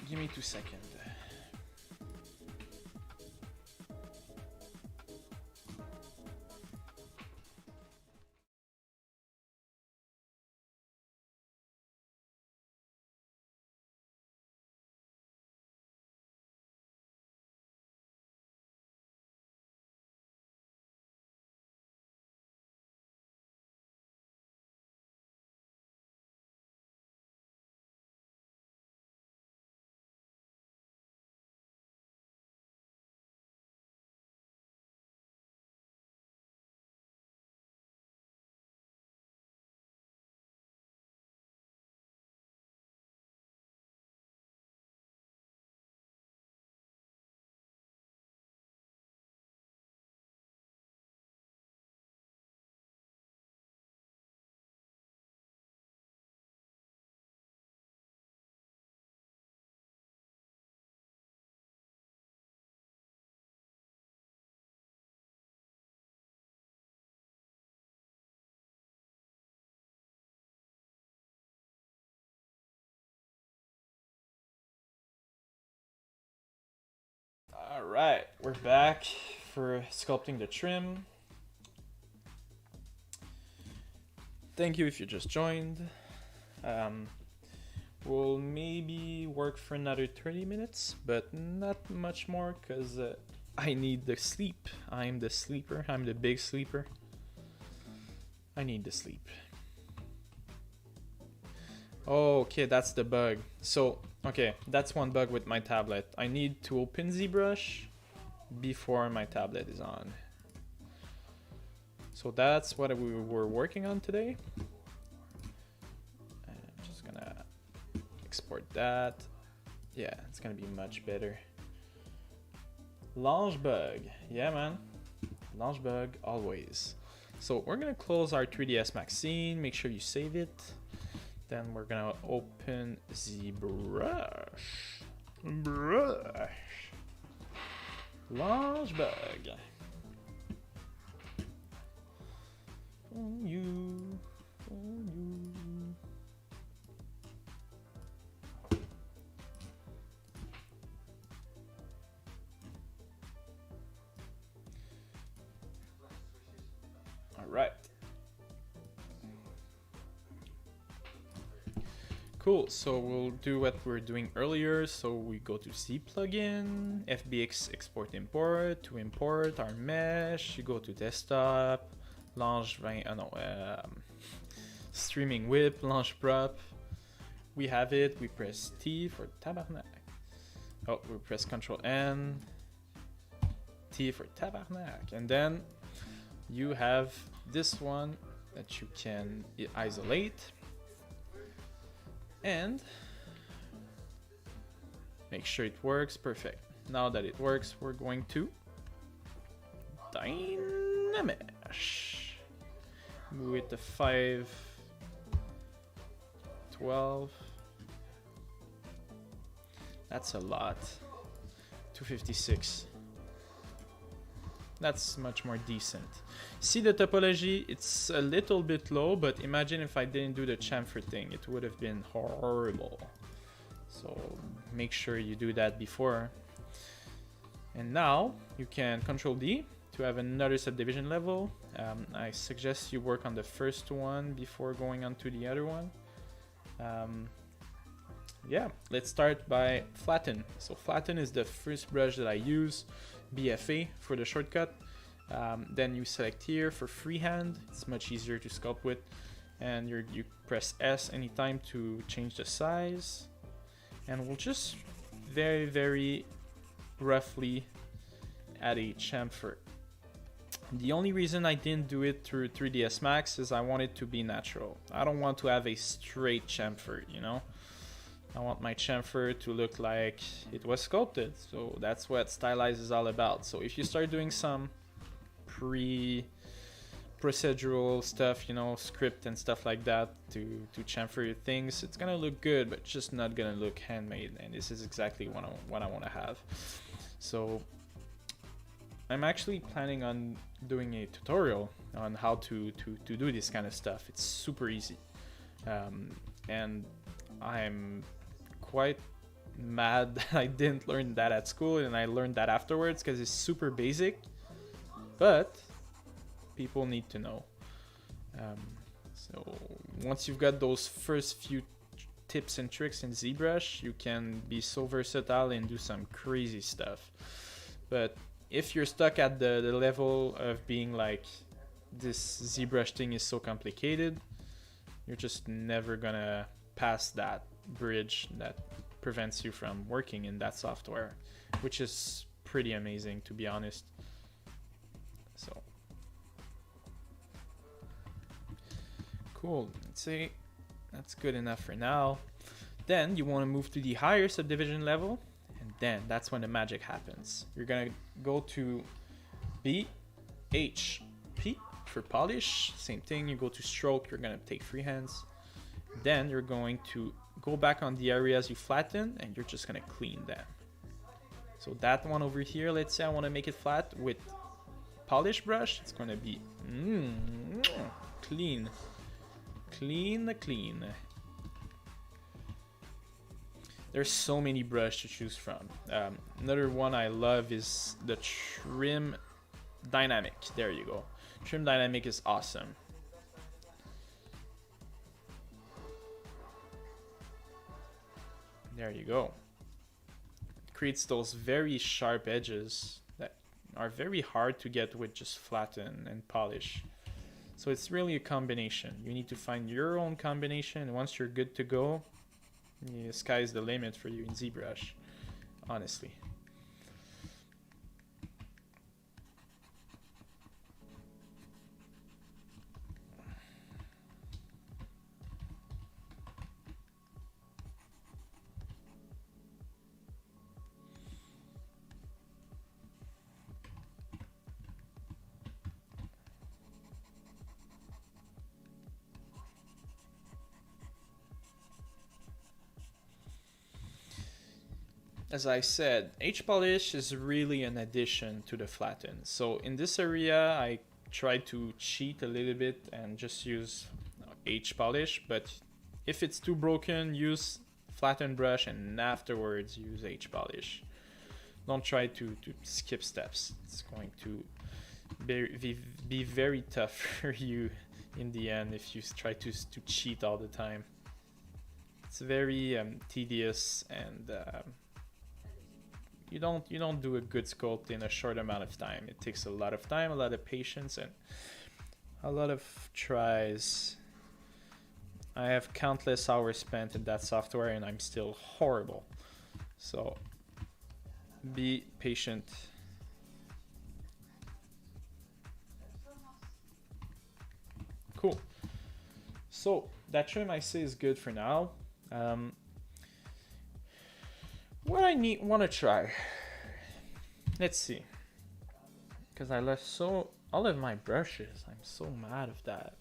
Give me 2 seconds. Alright, we're back for sculpting the trim. Thank you if you just joined. We'll maybe work for another 30 minutes, but not much more because I need the sleep. I'm the sleeper. I'm the big sleeper. I need the sleep. Oh, okay, that's the bug. So, okay, that's one bug with my tablet. I need to open ZBrush before my tablet is on. So that's what we were working on today. I'm just gonna export that. Yeah, it's gonna be much better. Launch bug. Yeah, man. Launch bug always. So we're gonna close our 3ds Max scene. Make sure you save it. Then we're gonna open ZBrush. Launch bug. You. All right. Cool, so we'll do what we were doing earlier. So we go to C plugin, FBX export import. To import our mesh, you go to desktop, launch, streaming whip, launch prop. We have it, we press T for tabarnak. Oh, we press Ctrl N, T for tabarnak. And then you have this one that you can isolate. And make sure it works. Perfect. Now that it works, we're going to Dynamesh with the 512. That's a lot. 256. That's much more decent. See the topology, it's a little bit low, but imagine if I didn't do the chamfer thing, it would have been horrible. So make sure you do that before. And now you can Control D to have another subdivision level. I suggest you work on the first one before going on to the other one. Yeah, let's start by flatten. So flatten is the first brush that I use. BFA for the shortcut. Then you select here for freehand. It's much easier to sculpt with. And you press S anytime to change the size. And we'll just very, very roughly add a chamfer. The only reason I didn't do it through 3ds Max is I want it to be natural. I don't want to have a straight chamfer, you know? I want my chamfer to look like it was sculpted. So that's what stylized is all about. So if you start doing some procedural stuff, you know, script and stuff like that to chamfer your things, it's gonna look good, but just not gonna look handmade. And this is exactly what I want to have. So I'm actually planning on doing a tutorial on how to do this kind of stuff. It's super easy. And I'm quite mad that I didn't learn that at school and I learned that afterwards because it's super basic, but people need to know. So once you've got those first few tips and tricks in ZBrush, you can be so versatile and do some crazy stuff. But if you're stuck at the level of being like, this ZBrush thing is so complicated, you're just never gonna pass that bridge that prevents you from working in that software, which is pretty amazing, to be honest. So cool, let's say that's good enough for now. Then you want to move to the higher subdivision level, and then that's when the magic happens. You're gonna go to BHP for polish. Same thing, you go to stroke, you're gonna take freehands. Then you're going to go back on the areas you flatten and you're just gonna clean them. So that one over here, let's say I want to make it flat with polish brush, it's gonna be clean. There's so many brushes to choose from. Another one I love is the Trim Dynamic. There you go. Trim Dynamic is awesome. There you go. It creates those very sharp edges that are very hard to get with just flatten and polish. So it's really a combination. You need to find your own combination, and once you're good to go, the sky's the limit for you in ZBrush, honestly. As I said, H-polish is really an addition to the flatten. So in this area, I tried to cheat a little bit and just use H-polish, but if it's too broken, use flatten brush and afterwards use H-polish. Don't try to skip steps. It's going to be very tough for you in the end if you try to cheat all the time. It's very tedious, and you don't do a good sculpt in a short amount of time. It takes a lot of time, a lot of patience, and a lot of tries. I have countless hours spent in that software and I'm still horrible. So be patient. Cool. So that trim I say is good for now. What I want to try. Let's see. Because I left all of my brushes. I'm so mad of that.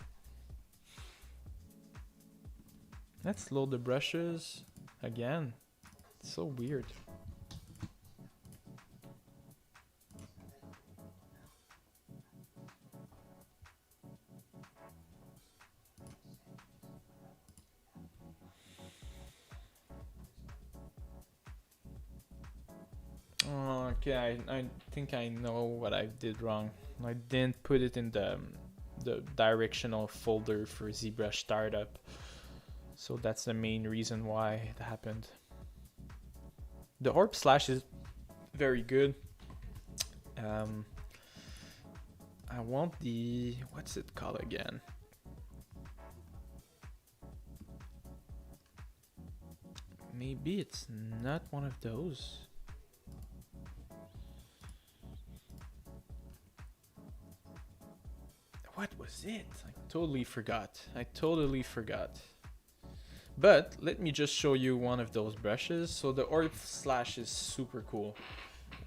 Let's load the brushes again. It's so weird. Okay, I think I know what I did wrong. I didn't put it in the directional folder for ZBrush startup. So that's the main reason why it happened. The orb slash is very good. I want the, what's it called again? Maybe it's not one of those. What was it? I totally forgot. But let me just show you one of those brushes. So the orb slash is super cool.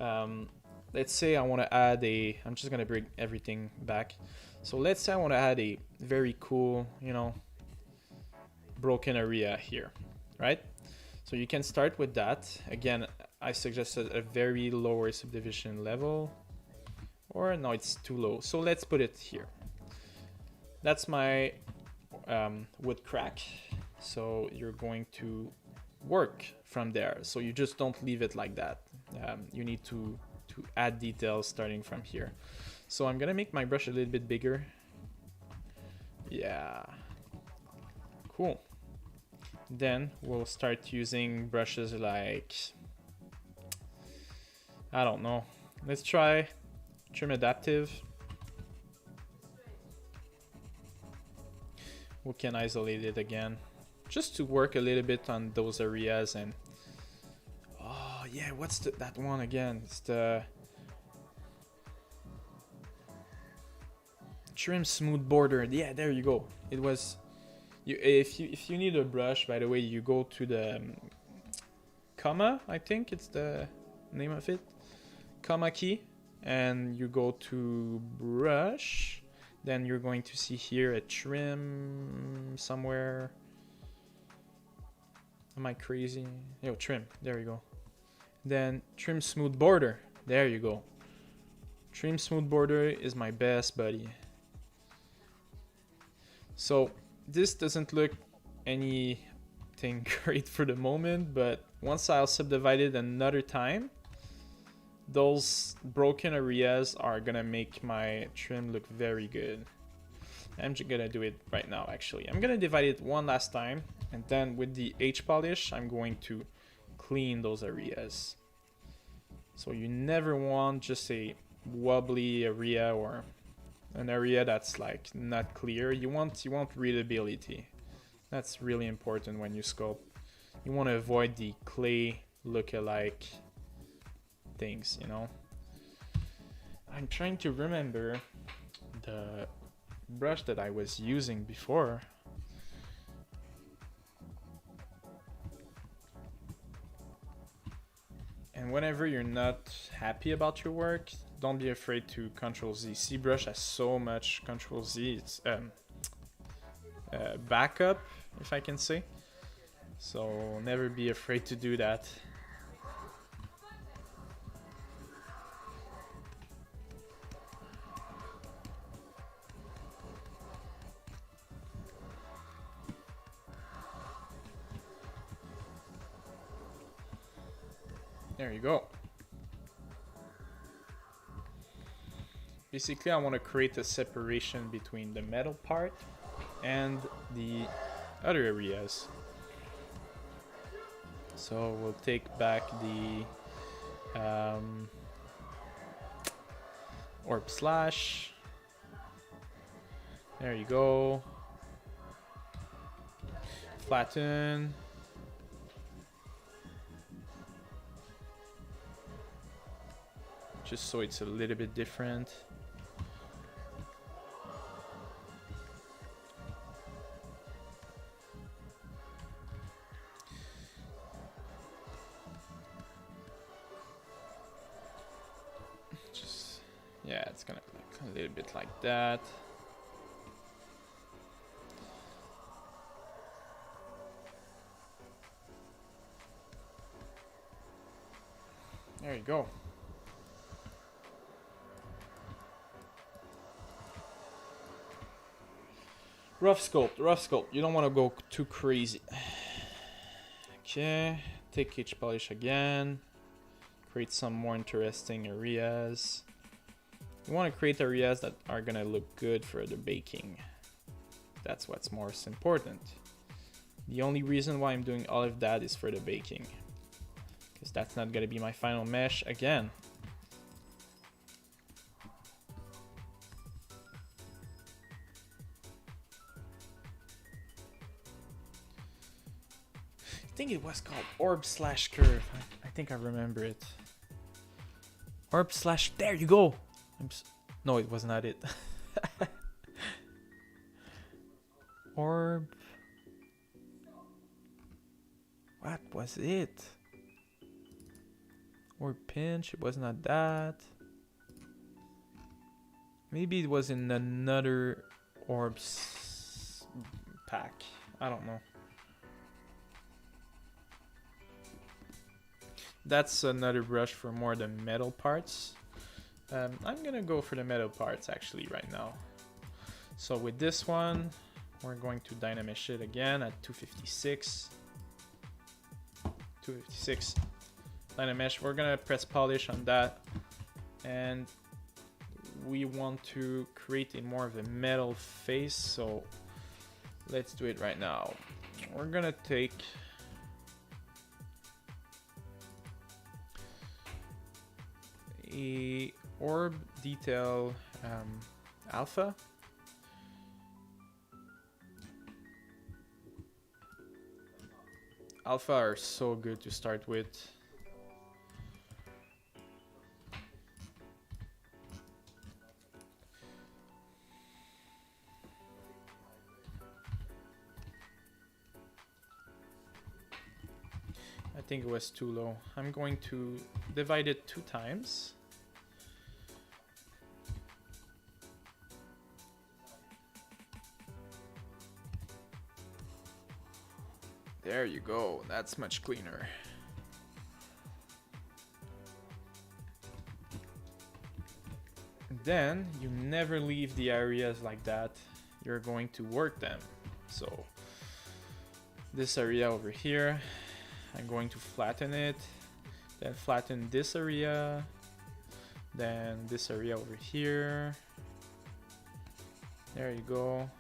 Let's say I want to add a, I'm just going to bring everything back. So let's say I want to add a very cool, broken area here, right? So you can start with that. Again, I suggested a very lower subdivision level, or no, it's too low. So let's put it here. That's my wood crack. So you're going to work from there. So you just don't leave it like that. You need to add details starting from here. So I'm gonna make my brush a little bit bigger. Yeah, cool. Then we'll start using brushes like, I don't know. Let's try Trim Adaptive. We can isolate it again, just to work a little bit on those areas. And oh yeah, what's that one again? It's the Trim Smooth Border. Yeah, there you go. It was. If you need a brush, by the way, you go to the comma. I think it's the name of it, comma key, and you go to brush. Then you're going to see here a trim somewhere. Am I crazy? Yo, trim. There you go. Then trim smooth border. There you go. Trim smooth border is my best buddy. So this doesn't look anything great for the moment, but once I'll subdivide it another time, those broken areas are gonna make my trim look very good. I'm just gonna do it right now. Actually, I'm gonna divide it one last time, and then with the H polish I'm going to clean those areas. So you never want just a wobbly area or an area that's like not clear. You want readability. That's really important when you sculpt. You want to avoid the clay look-alike things, you know. I'm trying to remember the brush that I was using before. And whenever you're not happy about your work, don't be afraid to Control Z. ZBrush has so much Control Z. It's backup, if I can say. So never be afraid to do that. There you go. Basically, I want to create a separation between the metal part and the other areas. So we'll take back the orb slash. There you go. Flatten. Just so it's a little bit different. Just, yeah, it's gonna look a little bit like that. There you go. Rough sculpt. You don't want to go too crazy. Okay, take H polish again. Create some more interesting areas. You want to create areas that are gonna look good for the baking. That's what's most important. The only reason why I'm doing all of that is for the baking, because that's not gonna be my final mesh again. I think it was called orb slash curve. I think I remember it. Orb slash. There you go. No, it was not it. Orb. What was it? Orb pinch. It was not that. Maybe it was in another orbs pack. I don't know. That's another brush for more the metal parts. I'm gonna go for the metal parts actually right now. So with this one, we're going to Dynamesh it again at 256. 256 Dynamesh. We're gonna press polish on that, and we want to create a more of a metal face. So let's do it right now. We're gonna take a orb detail alpha. Alpha are so good to start with. I think it was too low. I'm going to divide it 2 times. There you go, that's much cleaner. Then you never leave the areas like that. You're going to work them. So this area over here, I'm going to flatten it, then flatten this area, then this area over here. There you go.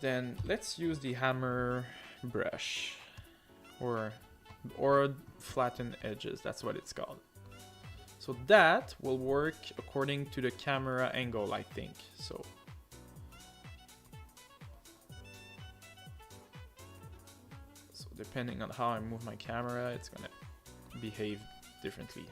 Then let's use the hammer brush, or flatten edges, that's what it's called. So that will work according to the camera angle, I think. So depending on how I move my camera, it's gonna behave differently.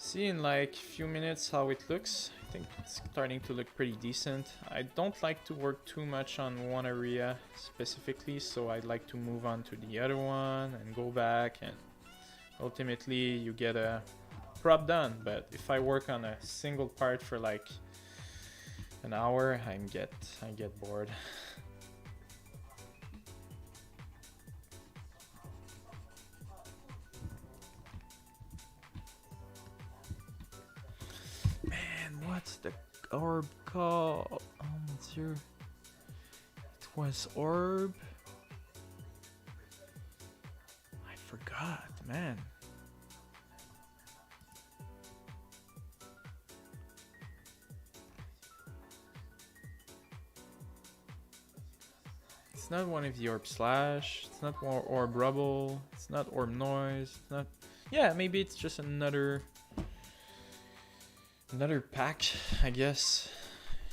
See in like a few minutes how it looks. I think it's starting to look pretty decent. I don't like to work too much on one area specifically, so I'd like to move on to the other one and go back, and ultimately you get a prop done. But if I work on a single part for like an hour, I get bored. What's the orb called? Monsieur. It was orb. I forgot, man. It's not one of the orb slash. It's not orb rubble. It's not orb noise. It's not. Yeah, maybe it's just another pack, I guess.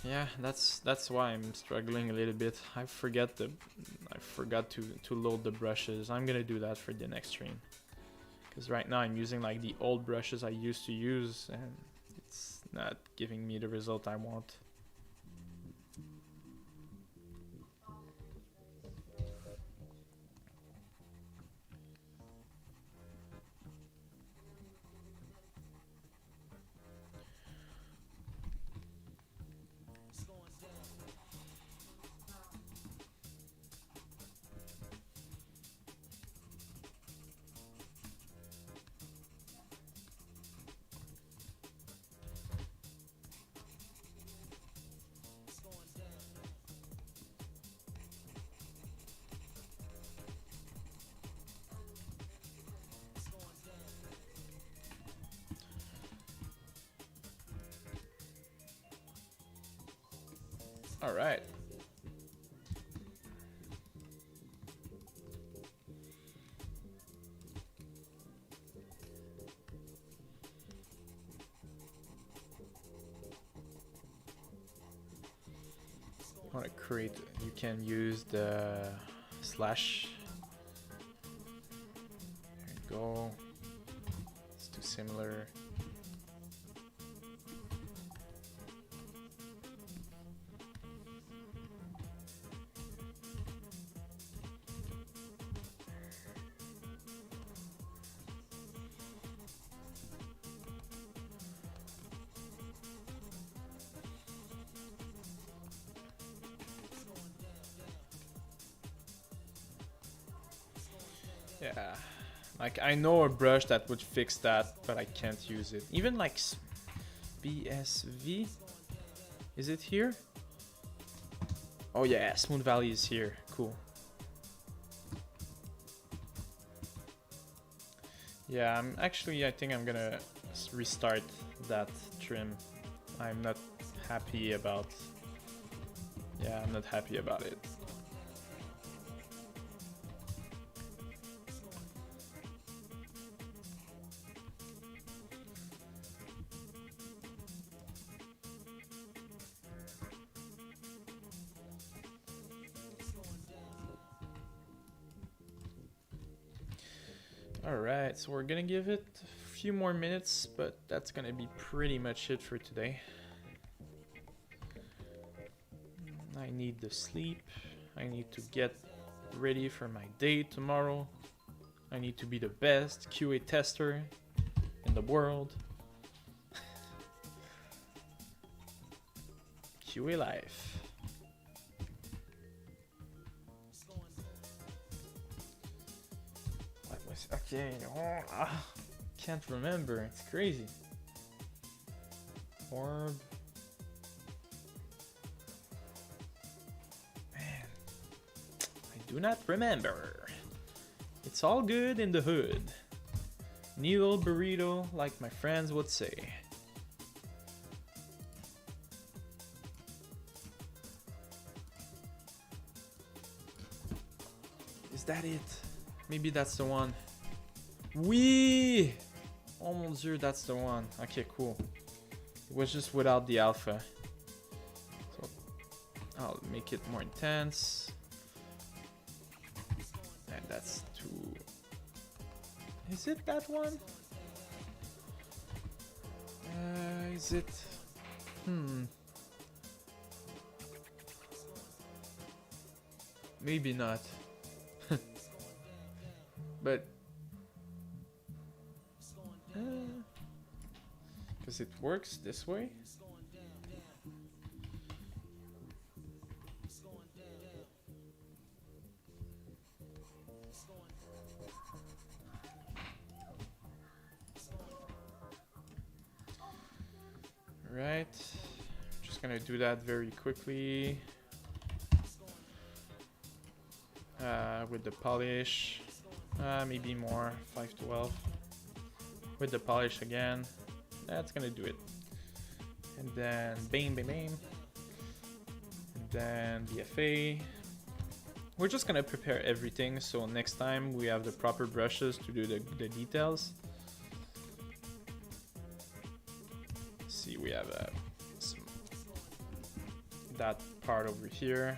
Yeah, that's why I'm struggling a little bit. I forgot to load the brushes. I'm gonna do that for the next stream, because right now I'm using like the old brushes I used to use, and it's not giving me the result I want. All right. Want to create? You can use the slash. There you go. It's too similar. Yeah, like I know a brush that would fix that, but I can't use it. Even like BSV, is it here? Oh yeah, Smooth Valley is here. Cool. Yeah, I think I'm gonna restart that trim. I'm not happy about. Yeah, I'm not happy about it. Alright, so we're gonna give it a few more minutes, but that's gonna be pretty much it for today. I need to sleep. I need to get ready for my day tomorrow. I need to be the best QA tester in the world. QA life. What was okay? Can't remember. It's crazy. Orb. Man, I do not remember. It's all good in the hood. Needle burrito, like my friends would say. Is that it? Maybe that's the one. Oui! Oh mon dieu, that's the one. Okay, cool. It was just without the alpha. So I'll make it more intense. And that's too... Is it that one? Is it? Maybe not. But because it works this way. Right, just gonna do that very quickly with the polish, maybe more 512 with the polish again. That's gonna do it, and then bam bam bam, and then BFA. We're just gonna prepare everything so next time we have the proper brushes to do the details. See, we have that part over here.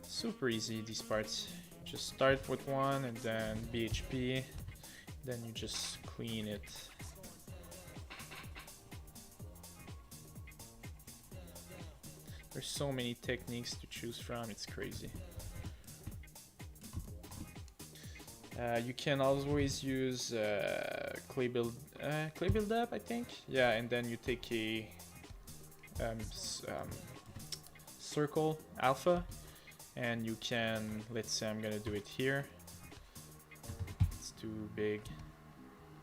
Super easy, these parts. Just start with one and then BHP, then you just clean it. There's so many techniques to choose from, it's crazy. You can always use clay build up, I think. Yeah, and then you take a circle alpha, and you can, let's say I'm gonna do it here. It's too big.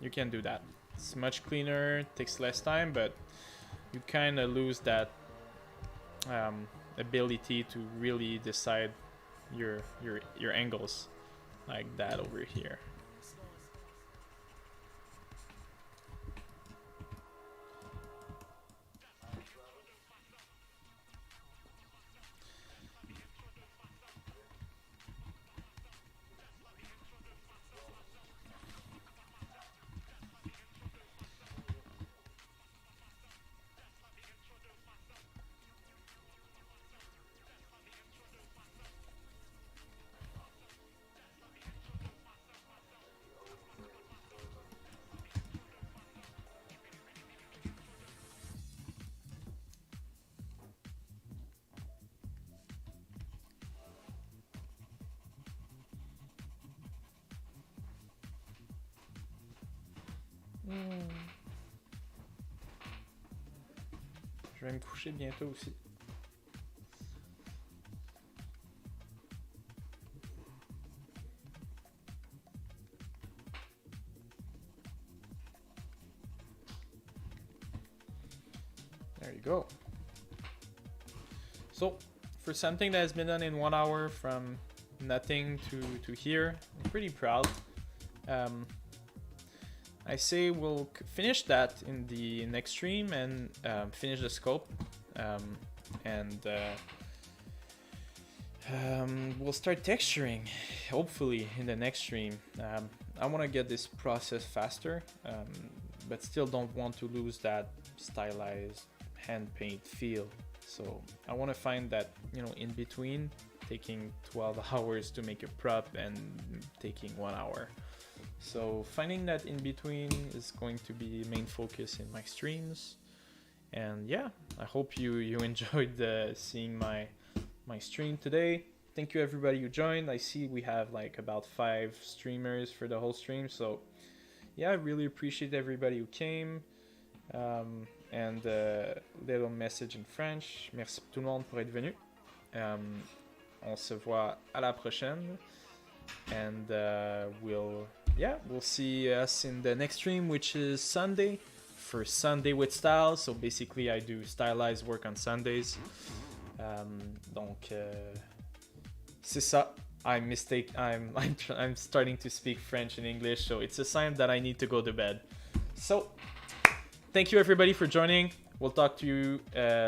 You can do that. It's much cleaner, takes less time, but you kind of lose that ability to really decide your angles. Like that over here. Je vais me coucher bientôt aussi. There you go. So, for something that has been done in 1 hour from nothing to here, I'm pretty proud. I say we'll finish that in the next stream and finish the scope, and we'll start texturing hopefully in the next stream. I want to get this process faster, but still don't want to lose that stylized hand paint feel. So I want to find that, you know, in between, taking 12 hours to make a prop and taking 1 hour. So finding that in between is going to be main focus in my streams. And yeah, I hope you enjoyed seeing my stream today. Thank you everybody who joined. I see we have like about 5 streamers for the whole stream. So yeah, I really appreciate everybody who came. and little message in French. Merci tout le monde pour être venu. On se voit à la prochaine. And we'll see us in the next stream, which is Sunday, for Sunday with Style. So basically I do stylized work on Sundays. Donc c'est ça. I'm starting to speak French and English, so it's a sign that I need to go to bed. So thank you everybody for joining. We'll talk to you